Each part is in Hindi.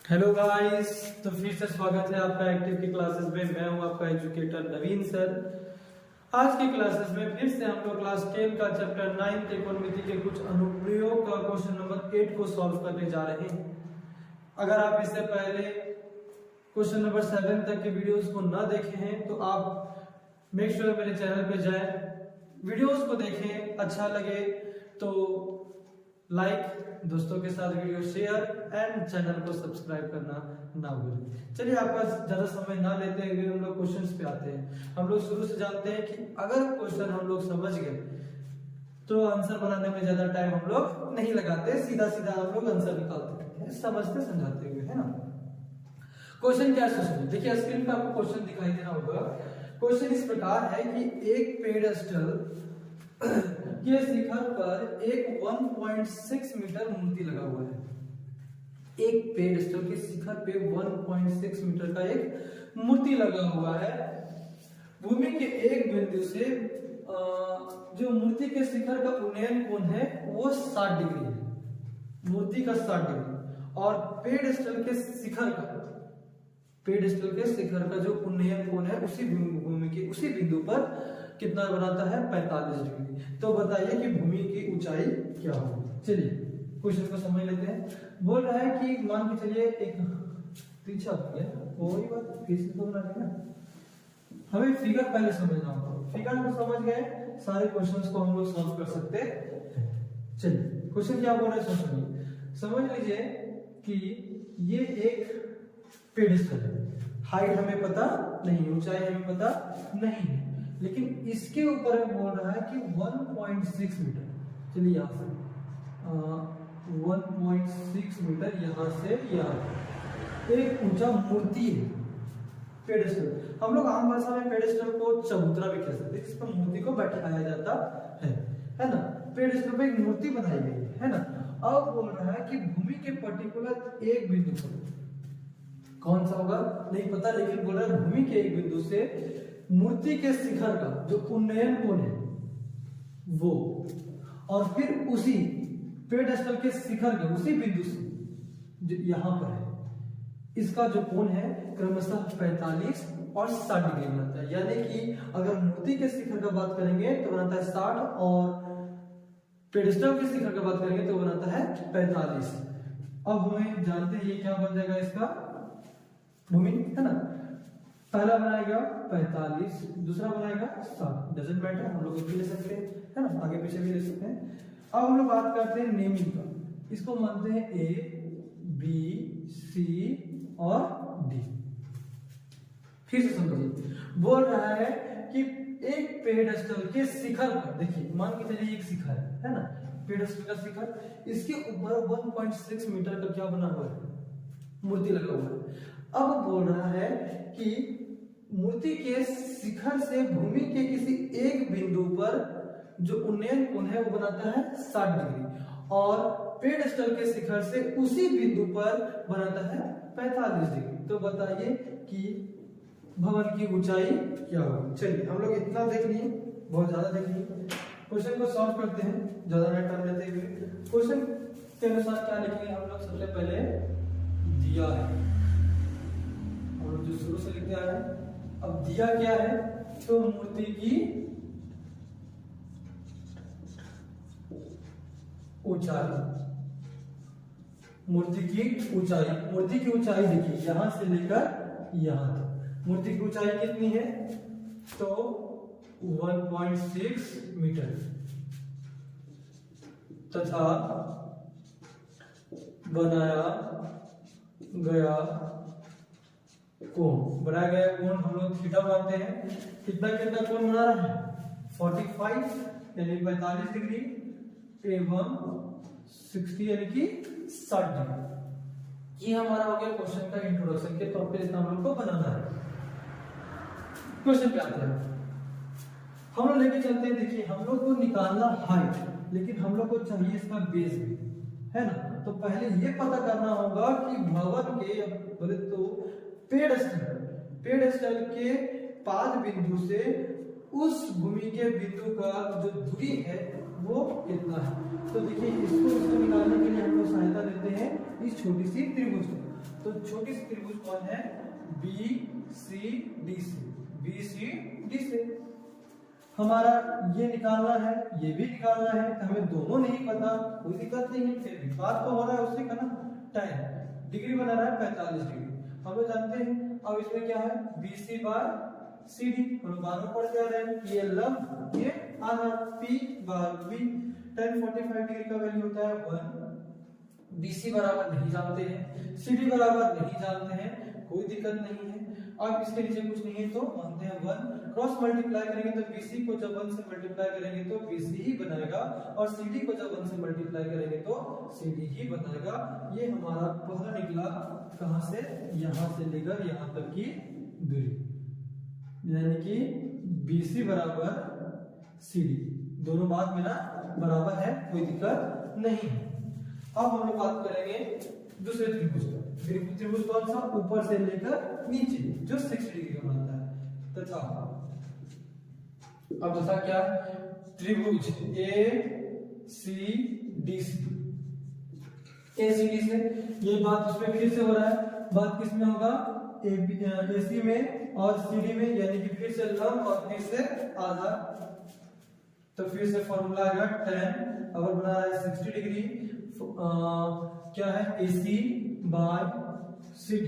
हेलो गाइस, तो फिर से स्वागत है आपका एक्टिव की क्लासेस में। मैं हूं आपका एजुकेटर नवीन सर। आज की क्लासेस में फिर से हम लोग क्लास 10 का चैप्टर 9 त्रिकोणमिति के कुछ अनुप्रयोग का क्वेश्चन नंबर 8 को सॉल्व करने जा रहे हैं। अगर आप इससे पहले क्वेश्चन नंबर 7 तक के वीडियोस को ना देखे हैं तो आप मेक श्योर मेरे चैनल पे जाएं, वीडियोस को देखें। अच्छा लगे तो लाइक, दोस्तों के साथ वीडियो शेयर एंड चैनल को सब्सक्राइब करना ना भूलें। चलिए, आपका ज्यादा समय ना लेते हुए हम लोग क्वेश्चंस पे आते हैं। हम लोग शुरू से जानते हैं कि अगर क्वेश्चन हम लोग समझ गए तो आंसर बनाने में ज्यादा टाइम हम लोग नहीं लगाते, सीधा सीधा हम लोग आंसर निकालते हैं समझते समझाते हुए, है ना। क्वेश्चन क्या है, देखिए स्क्रीन पे आपको क्वेश्चन दिखाई दे रहा होगा। क्वेश्चन इस प्रकार है कि एक पेडेस्टल के शिखर पर एक 1.6 मीटर मूर्ति लगा हुआ है। एक पेडेस्टल के शिखर पे 1.6 मीटर का एक मूर्ति लगा हुआ है। भूमि के एक बिंदु से जो मूर्ति के शिखर का उन्नयन कोण है वो 60 डिग्री है। मूर्ति का 60 डिग्री और पेडेस्टल के शिखर का जो उन्नयन कोण है उसी भूमि के उसी बिंदु पर कितना बनाता है, 45 डिग्री। तो बताइए कि भूमि की ऊंचाई क्या होगी। चलिए क्वेश्चन को समझ लेते हैं। बोल रहा है कि मान के चलिए एक पीछा हो गया, कोई बात किसी को बना देना। हमें फिगर पहले समझना होगा। फिगर को समझ गए सारे क्वेश्चंस को हम लोग सॉल्व कर सकते हैं। चलिए क्वेश्चन क्या बोल रहा है समझ लीजिए कि ये एक पेडेस्टल है। हाइट हमें पता नहीं, ऊंचाई हमें पता नहीं है, लेकिन इसके ऊपर में बोल रहा है कि 1.6 मीटर। चलिए यहां से 1.6 मीटर यहां से यहां एक ऊंचा मूर्ति है, पेडेस्टल। हम लोग आम भाषा में पेडेस्टल को चबूतरा भी कह सकते हैं, जिस पर मूर्ति को बैठाया जाता है ना। पेडेस्टल पे एक मूर्ति बनाई गई है ना। अब बोल रहा है कि भूमि के पर्टिकुलर एक बिंदु पर, कौन सा होगा नहीं पता, लेकिन बोल रहा है भूमि के एक बिंदु से मूर्ति के शिखर का जो उन्नयन कोण है वो, और फिर उसी पेडेस्टल के शिखर के उसी बिंदु से जो यहां पर है, इसका जो कोण है क्रमशः 45 और 60 डिग्री बनता है। यानी कि अगर मूर्ति के शिखर का बात करेंगे तो बनाता है 60 और पेडेस्टल के शिखर का बात करेंगे तो बनाता है 45। अब हमें जानते हैं ये क्या बन जाएगा, इसका भूमि है ना। पहला बनाएगा 45, दूसरा बनाएगा 60, डजंट मैटर, हम लोग भी ले सकते हैं, है ना, आगे पीछे भी ले सकते हैं। अब हम लोग बात करते हैं नेमिंग का। इसको मानते हैं ए, बी, सी और डी। फिर से समझिए, बोल रहा है कि एक पेडेस्टल के शिखर पर, देखिए मान के चलिए एक शिखर है ना, पेडेस्टल का शिखर, इसके ऊपर 1.6 मीटर का क्या बना हुआ है, मूर्ति लगा हुआ है। अब बोल रहा है कि मूर्ति के शिखर से भूमि के किसी एक बिंदु पर जो उन्नयन कोण है वो बनाता है 60 डिग्री और पेडेस्टल के शिखर से उसी बिंदु पर बनाता है 45 डिग्री। तो बताइए कि भवन की ऊंचाई क्या होगी। चलिए हम लोग इतना देख लिए, बहुत ज्यादा देख लिए। क्वेश्चन को सॉल्व करते हैं ज्यादा ना टाइम लेते हुए। क्वेश्चन के अनुसार क्या लिखेंगे हम लोग, सबसे पहले दिया है और जो शुरू से लिखते आ रहे हैं। अब दिया क्या है, तो मूर्ति की ऊंचाई, मूर्ति की ऊंचाई देखिए यहां से लेकर यहां तक मूर्ति की ऊंचाई कितनी है, तो 1.6 मीटर तथा बनाया गया कोण हम लोग थीटा मानते हैं। कितना कोण बना रहा है, 45 यानी 45 डिग्री एवं 60 यानी कि 60 डिग्री। ये हमारा हो गया क्वेश्चन का इंट्रोडक्शन के तौर पे, इतना हम लोग को बनाना है। क्वेश्चन पे आते हैं, हम लोग लेके चलते हैं। देखिए हम लोग को निकालना हाइट, लेकिन हम लोग को चाहिए इसका बेस भी, है ना। तो पहले ये पता करना होगा कि भवन के बोले तो पेडेस्टल के पाद बिंदु से उस भूमि के बिंदु का जो दूरी है वो कितना है। तो देखिए इसको निकालने के लिए हम लोग सहायता लेते हैं इस छोटी सी त्रिभुज को। तो छोटी सी त्रिभुज कौन है? बी सी डी से, बी सी डी से हमारा ये निकालना है, ये भी निकालना है। तो हमें दोनों नहीं पता, कोई दिक्कत नहीं है, फिर भी बात तो हो रहा है उसी का ना। tan डिग्री बना रहा है 45 डिग्री, हम लोग जानते हैं। अब इसमें क्या है? BC बार CD, हम लोग बाद में पढ़ते आ रहे हैं। ये लंब, ये आधार, P बार B। tan 45 डिग्री का वैल्यू होता है 1। BC बराबर नहीं जानते हैं, CD बराबर नहीं जानते हैं, कोई दिक्कत नहीं है। अब इसके नीचे कुछ नहीं है तो मानते हैं 1। क्रॉस मल्टीप्लाई करेंगे तो BC को जब 1 से मल्टीप्लाई करेंगे तो BC ही बनाएगा, और CD को जब 1 से मल्टीप्लाई करेंगे तो CD ही बनाएगा। ये हमारा पहला निकला कहां से? यहां से लेकर यहां तक की दूरी, यानी कि BC बराबर CD, दोनों बात में ना बराबर है, कोई दिक्कत नहीं है। अब हम लोग बात करेंगे दूसरे त्रिभुज का। त्रिभुज कौन सा? ऊपर से लेकर नीचे, जो 60 डिग्री का बनता है। तथा अब जैसा क्या? त्रिभुज ACDC, ACD से ये बात उसमें फिर से हो रहा है। बात किस में होगा? AC में और CD में, यानी कि फिर से लंब और फिर से आधार। तो फिर से फॉर्मूला आएगा tan, अगर बना रहा है 60 डिग्री, क्या है? AC by CD।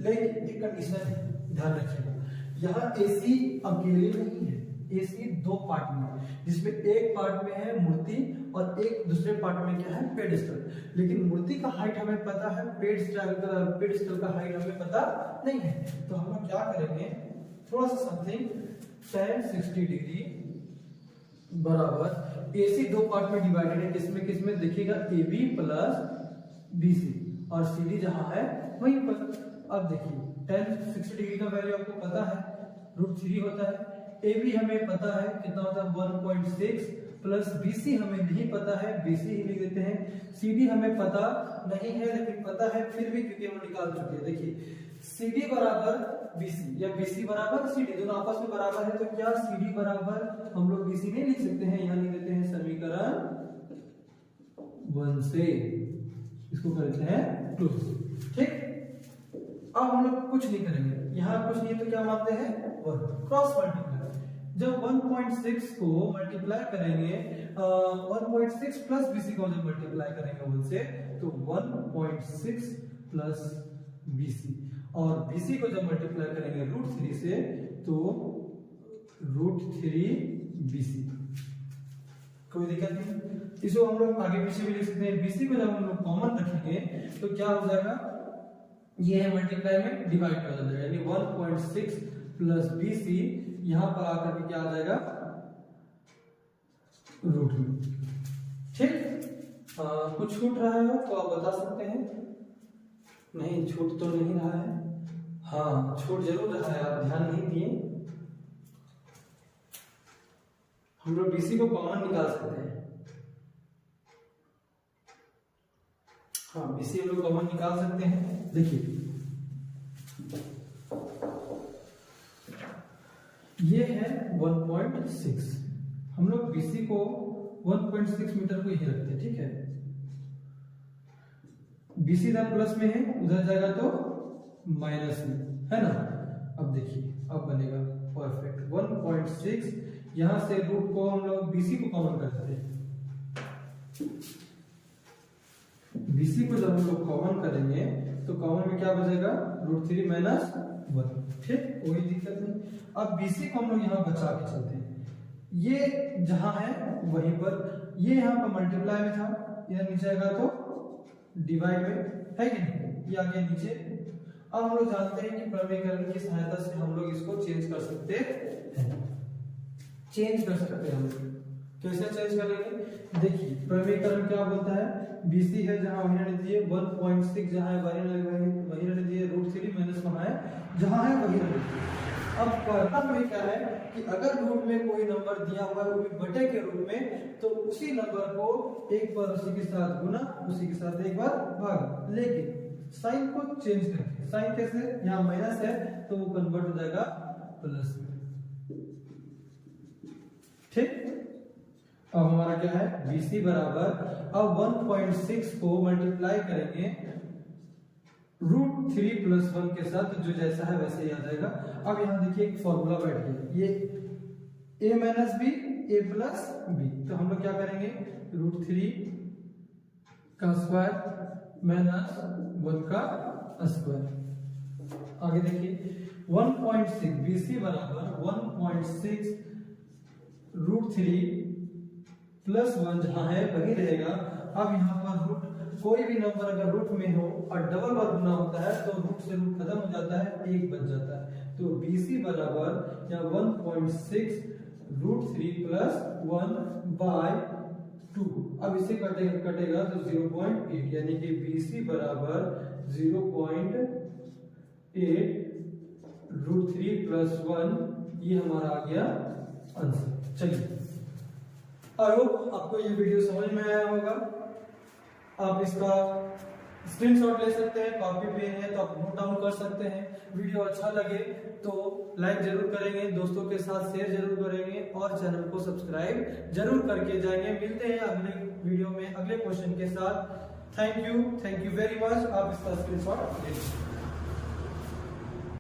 लेकिन एक कंडीशन है, ध्यान रखिएगा, यहाँ AC अकेले नहीं है, AC दो पार्ट में है, जिसमें एक पार्ट में है मूर्ति और एक दूसरे पार्ट में क्या है? पेडिस्टल। लेकिन मूर्ति का हाइट हमें पता है, पेडिस्टल का हाइट हमें पता नहीं है। तो हम लोग क्या करेंगे? थोड़ा सा समथिंग, tan 60 डिग्री बराबर AC दो पार्ट में डिवाइडेड है, किसमें देखिएगा? AB प्लस BC, और CD जहां है वहीं पर। अब देखिए tan 60 डिग्री का वैल्यू आपको पता है, √3 होता है। AB हमें पता है कितना होता है? 1.6 प्लस BC हमें नहीं पता है, BC ही लिख देते हैं। CD हमें पता नहीं है, लेकिन पता है फिर भी, क्योंकि हम निकाल चुके हैं। देखिए CD बराबर BC या BC बराबर CD, दोनों आपस में बराबर है, तो क्या CD बराबर हम लोग BC नहीं लिख सकते हैं? यहाँ लिख देते हैं समीकरण 1 से, इसको करते हैं क्लोज। ठीक, अब हम लोग कुछ नहीं करेंगे, यहाँ कुछ नहीं है तो क्या मानते हैं? 1। क्रॉस मल्टीप्लाई, जब 1.6 को मल्टीप्लाई करेंगे 1.6 प्लस BC को जब मल्टीप्लाई करेंगे 1 से, तो 1.6 प्लस BC, और BC को जब मल्टीप्लाई करेंगे √3 से तो √3 BC। कोई दिक्कत नहीं, इसको हम लोग आगे पीछे भी लिख सकते हैं। BC को जब हम लोग कॉमन रखेंगे तो क्या हो जाएगा? ये है मल्टीप्लाई में डिवाइड कर जाएगा, यानी 1.6 प्लस BC यहां पर आकर के क्या आ जाएगा? √3। ठीक, कुछ छूट रहा है तो आप बता सकते हैं। नहीं, छूट तो नहीं रहा है। हाँ, छूट जरूर रहा है, आप ध्यान नहीं दिए। हम लोग BC को कॉमन निकाल सकते हैं। हाँ, BC हम लोग कॉमन निकाल सकते हैं। देखिए ये है 1.6, हम लोग BC को 1.6 मीटर को ही रखते हैं। ठीक है, BC इधर प्लस में है, उधर जाएगा तो माइनस में, है ना? अब देखिए, अब बनेगा परफेक्ट 1.6, यहां से रूट को हम लोग BC को कॉमन कर देते हैं। BC को जब हम लोग कॉमन करेंगे तो कॉमन में क्या बचेगा? √3 माइनस 1। ठीक, कोई दिक्कत नहीं। अब BC को हम लोग यहाँ बचा के चलते हैं, ये जहां है वहीं पर, ये यहाँ पर मल्टीप्लाई में था, इधर नीचे आएगा तो डिवाइड में, है कि नहीं? ये आ गया नीचे। अब हम लोग जानते हैं कि प्रमेयकरण की सहायता से हम लोग इसको चेंज कर सकते हैं। चेंज कर सकते हैं हम लोग, कैसे चेंज करेंगे? देखिए प्रमेयकरण क्या बोलता है? BC है जहां वही रहने दीजिए, 1.6 जहां है वही रहने दीजिए, √3 माइनस वहां है जहां है वही रहने दीजिए। अब करना में क्या है कि अगर रूट में कोई नंबर दिया हुआ है वो भी बटे के रूप में, तो उसी नंबर को एक बार उसी के साथ गुना, उसी के साथ एक बार भाग, लेकिन साइन को चेंज करके। साइन कैसे? यहाँ माइनस है तो वो कन्वर्ट हो जाएगा प्लस में। ठीक, अब हमारा क्या है? BC बराबर, अब 1.6 को मल्टीप्लाई करेंगे √3 + 1 के साथ जो जैसा है वैसे ही आ जाएगा। अब यहाँ देखिए एक फॉर्मूला बैठ गया, ये a - b a + b, तो हम लोग क्या करेंगे, √3 का स्क्वायर - 1 का स्क्वायर। आगे देखिए 1.6 BC बराबर 1.6 √3 + 1 जहां है वही रहेगा। अब यहाँ पर रूट, कोई भी नंबर अगर रूट में हो और डबल बार गुना होता है तो रूट से रूट खत्म हो जाता है, एक बच जाता है। तो BC बराबर या 1.6 √3 + 1/2। अब इसे कटेगा तो 0.8, यानी कि BC बराबर 0.8 √3 + 1, ये हमारा आ गया आंसर। चलिए, आई होप आपको ये वीडियो समझ में आया होगा। आप इसका स्क्रीनशॉट ले सकते हैं, कॉपी पेन है तो आप नोट डाउन कर सकते हैं। वीडियो अच्छा लगे तो लाइक जरूर करेंगे, दोस्तों के साथ शेयर जरूर करेंगे और चैनल को सब्सक्राइब जरूर करके जाएंगे। मिलते हैं अगले वीडियो में अगले क्वेश्चन के साथ। Thank you very much. आप इसका स्क्रीनशॉट ले लीजिए।